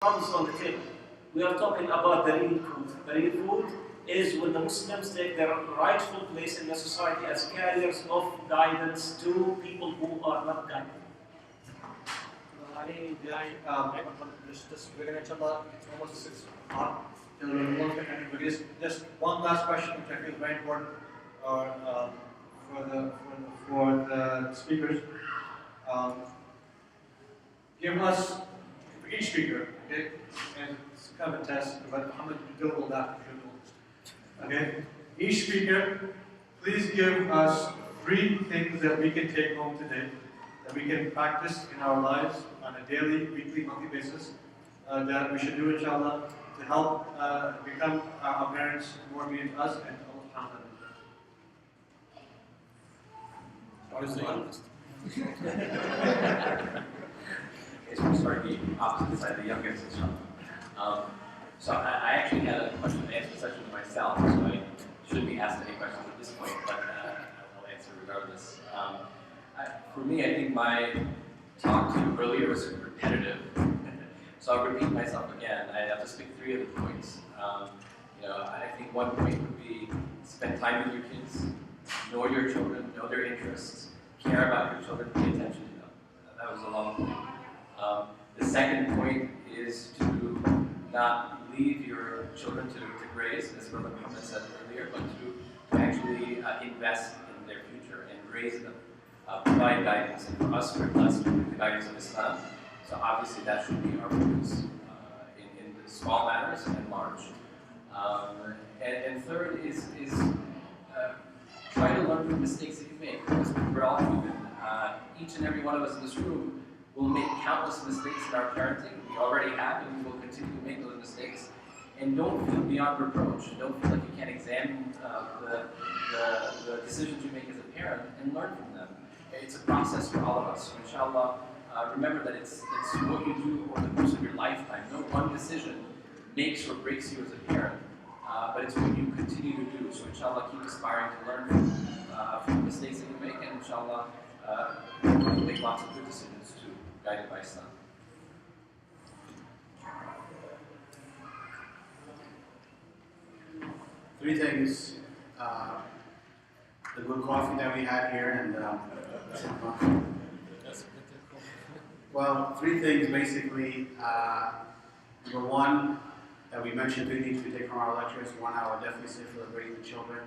comes on the table. We are talking about the real food. The real food is when the Muslims take their rightful place in the society as carriers of guidance to people who are not guided. We're going to tell that it's almost 6 o'clock. Just one last question, which I feel very important for the speakers. Give us, for each speaker, okay, and it's kind of a test, but how much you do that? Okay, each speaker, please give us 3 things that we can take home today, that we can practice in our lives on a daily, weekly, monthly basis, that we should do, inshallah, to help become our parents more obedient to us and to Allah subhanahu wa ta'ala. So I'm starting the opposite side, the youngest. So I actually had a question and answer session myself, so I shouldn't be asked any questions at this point, but I'll answer regardless. For me, I think my talk to you earlier was repetitive, so I'll repeat myself again. I have to speak 3 of the points. I think one point would be spend time with your kids, know your children, know their interests, care about your children, pay attention to them. That was a long point. The second point is to not leave your children to graze, as Brother Muhammad said earlier, but to actually invest in their future and raise them, provide guidance. And for us, we're blessed with the guidance of Islam. So obviously that should be our focus in the small matters and large. And third is try to learn from mistakes that you make, because we're all human. Each and every one of us in this room will make countless mistakes in our parenting. We already have, and we will continue to make those mistakes. And don't feel beyond reproach. Don't feel like you can't examine the decisions you make as a parent and learn from them. It's a process for all of us. So inshallah, remember that it's what you do over the course of your lifetime. No one decision makes or breaks you as a parent, but it's what you continue to do. So inshallah, keep aspiring to learn from the mistakes that you make, and inshallah, make lots of good decisions too, guided by Islam. Three things: the good coffee that we had here, and well, 3 things basically. Number 1, that we mentioned 3 things we take from our lectures. 1, I would definitely say for the raising the children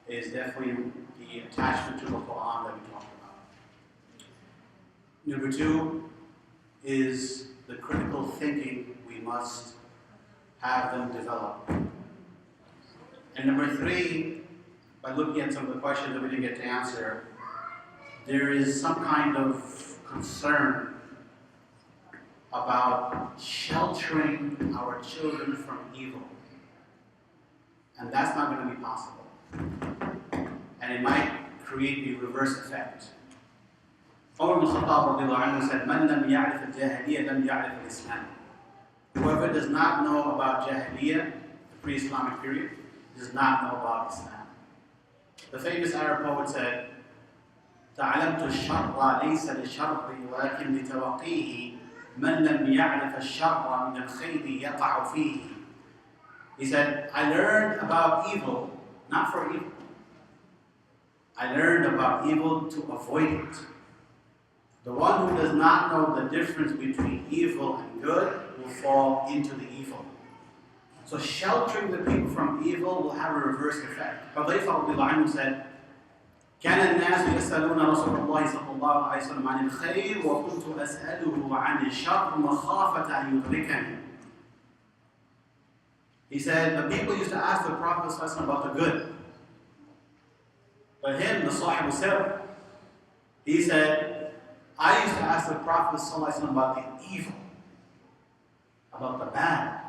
is definitely the attachment to the Quran that we talked about. Number 2 is the critical thinking we must have them develop. And number 3, by looking at some of the questions that we didn't get to answer, there is some kind of concern about sheltering our children from evil. And that's not going to be possible. And it might create a reverse effect. Umar ibn Khattab said, "Man lam ya'rif al-jahiliyyah lam ya'rif al-Islam." Whoever does not know about Jahiliyyah, the pre-Islamic period, does not know about Islam. The famous Arab poet said, تعلمت الشر ليس لشر ولكن لتوقيه من لم يعرف الشر من الخير يقع فيه. He said, I learned about evil, not for evil. I learned about evil to avoid it. The one who does not know the difference between evil and good will fall into the evil. So sheltering the people from evil will have a reverse effect. Hudayfa said, كان الناس يسألون رسول الله صلى الله عليه وسلم عن الخير وكنت أسأله عن الشر مخافة أن يدركني. He said, the people used to ask the Prophet ﷺ about the good. But him, the Sahib Sir, he said, I used to ask the Prophet ﷺ about the evil, about the bad,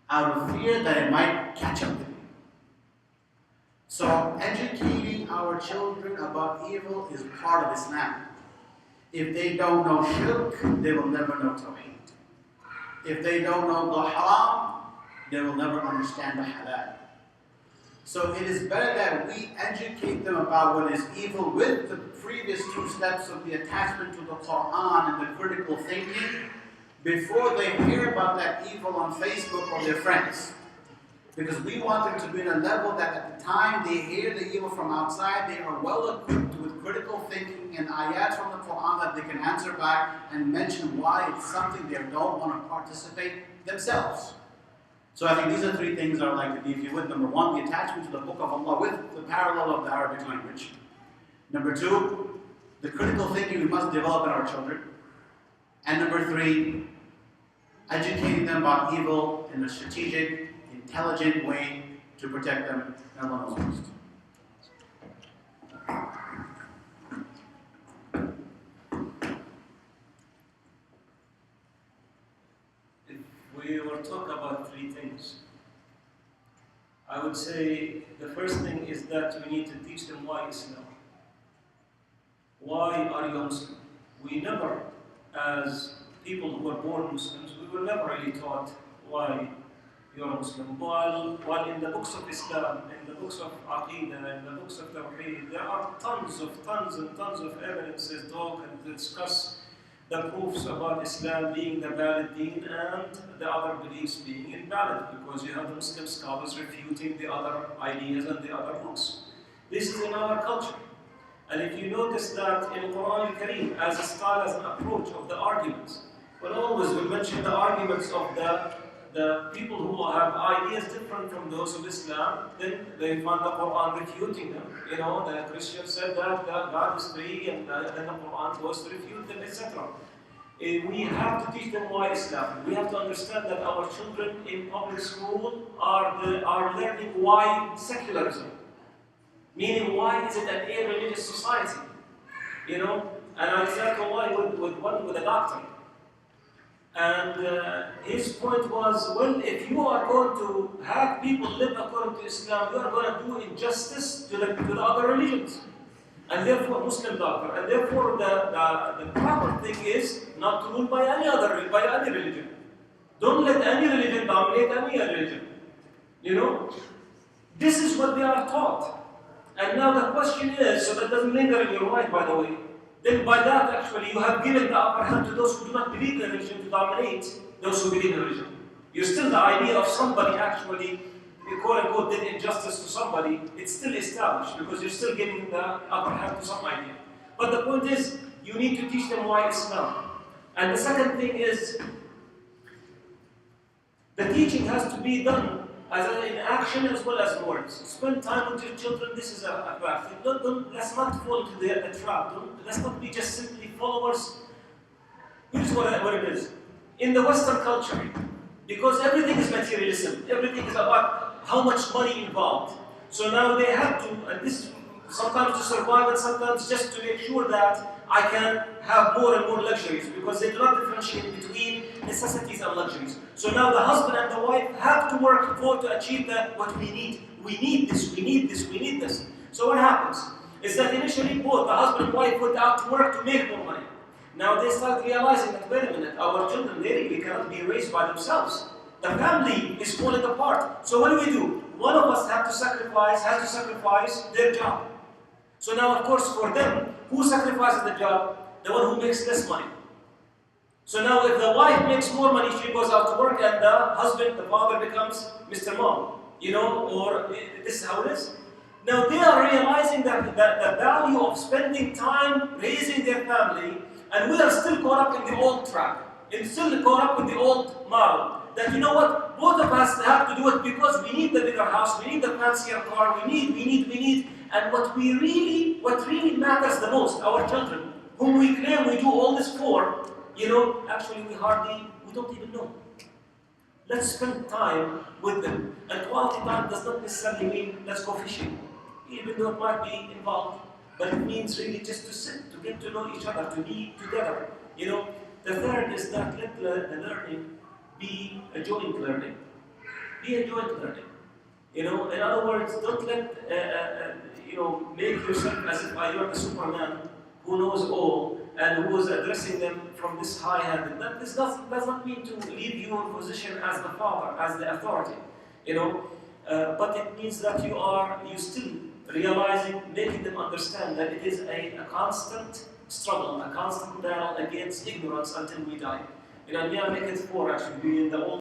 out of fear that it might catch up with me. So educating our children about evil is part of Islam. If they don't know shirk, they will never know tawheed. If they don't know the haram, they will never understand the halal. So it is better that we educate them about what is evil with the previous 2 steps of the attachment to the Quran and the critical thinking, before they hear about that evil on Facebook or their friends. Because we want them to be in a level that at the time they hear the evil from outside, they are well equipped with critical thinking and ayat from the Quran that they can answer back and mention why it's something they don't want to participate themselves. So I think these are three things I would like to leave you with. Number one, the attachment to the Book of Allah with the parallel of the Arabic language. Number two, the critical thinking we must develop in our children. And number three, educating them about evil in a strategic, intelligent way to protect them. And Allah knows best. We will talk about three things. I would say the first thing is that we need to teach them why Islam. Why are you Muslim? We never, as people who were born Muslims, we were never really taught why you're Muslim. While in the books of Islam, in the books of Aqidah, in the books of Tawheed, there are tons and tons of evidences talk and discuss the proofs about Islam being the valid deen and the other beliefs being invalid, because you have the Muslim scholars refuting the other ideas and the other books. This is in our culture. And if you notice that in Quran al-Kareem, as a style, as an approach of the arguments, but always we mention the arguments of the people who have ideas different from those of Islam, then they find the Quran refuting them. You know, the Christians said that God is three, and then the Quran goes to refute them, etc. We have to teach them why Islam. We have to understand that our children in public school are learning why secularism. Meaning, why is it an irreligious society? You know, and I said why with a doctor. And his point was, well, if you are going to have people live according to Islam, you are going to do injustice to the other religions. And therefore, Muslim doctor. And therefore, the proper thing is not to rule by any religion. Don't let any religion dominate any religion. You know? This is what they are taught. And now the question is, so that doesn't linger in your mind, by the way, then by that actually you have given the upper hand to those who do not believe in religion to dominate those who believe in religion. You're still the idea of somebody actually, quote unquote, did injustice to somebody, it's still established because you're still giving the upper hand to some idea. But the point is, you need to teach them why Islam. And the second thing is, the teaching has to be done in action as well as words. Spend time with your children, this is a fact. Let's not fall into the trap. Let's not be just simply followers. Here's what it is. In the Western culture, because everything is materialism, everything is about how much money involved. So now they have to, and this is sometimes to survive and sometimes just to make sure that I can have more and more luxuries, because they do not differentiate between necessities and luxuries. So now the husband and the wife have to work to achieve what we need. We need this, we need this, we need this. So what happens is that initially both the husband and wife went out to work to make more money. Now they start realizing that, wait a minute, our children, they really cannot be raised by themselves. The family is falling apart. So what do? One of us has to sacrifice their job. So now, of course, for them, who sacrifices the job? The one who makes less money. So now, if the wife makes more money, she goes out to work, and the husband, the father, becomes Mr. Mom. You know, or this is how it is. Now they are realizing that the value of spending time raising their family, and we are still caught up in the old track, and still caught up with the old model. That, you know what, both of us have to do it because we need the bigger house, we need the fancier car, we need. And what really matters the most, our children, whom we claim we do all this for, you know, actually we don't even know. Let's spend time with them. And quality time does not necessarily mean let's go fishing, even though it might be involved. But it means really just to sit, to get to know each other, to be together. You know, the third is that let the learning be a joint learning. Be a joint learning. You know, in other words, don't let make yourself as if you're the Superman who knows all and who is addressing them from this high-handed. This does not mean to leave you in position as the father, as the authority. You know, but it means that you still realizing, making them understand that it is a constant struggle, a constant battle against ignorance until we die. In Anya, make it 4 actually, be in the old